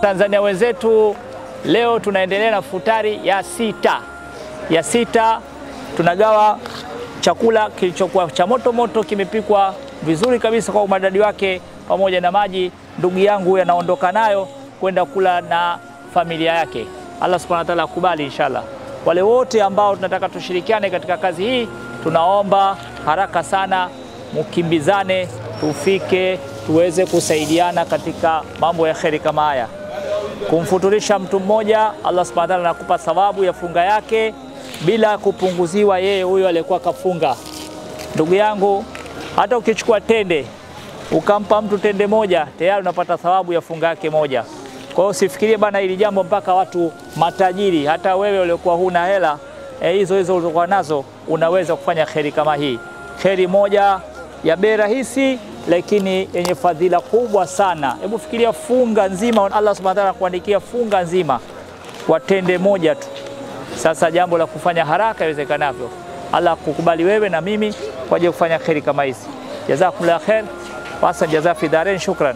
Tanzania wenzetu, leo tunaendelea na futari ya sita. Tunagawa chakula kilichokuwa cha moto moto, kimepikwa vizuri kabisa kwa umadadi wake, pamoja na maji. Ndugu yangu anaondoka nayo kwenda kula na familia yake. Allah subhanahu wa ta'ala akubali inshallah. Wale wote ambao tunataka tushirikiane katika kazi hii, tunaomba haraka sana mukimbizane, tufike tuweze kusaidiana katika mambo ya kheri kama haya. Kumfuturisha mtu mmoja, Allah subhanahu wa ta'ala anakupa thawabu ya funga yake bila kupunguziwa yeye huyo aliyekuwa kafunga. Ndugu yangu, hata ukichukua tende ukampa mtu tende moja, tayari unapata thawabu ya funga yake moja. Kwa hiyo usifikirie bana hili jambo mpaka watu matajiri. Hata wewe uliokuwa huna hela hizo ulizokuwa nazo, unaweza kufanya kheri kama hii. Kheri moja ya bei rahisi lakini yenye fadhila kubwa sana. Hebu fikiria funga nzima, Allah subhanahu wa ta'ala kuandikia funga nzima kwa tende moja tu. Sasa jambo la kufanya haraka iwezekanavyo. Allah kukubali wewe na mimi kwa ajili kufanya kheri kama hizi. Jazakumullahu khair. Wasa jaza fi darain. Shukran.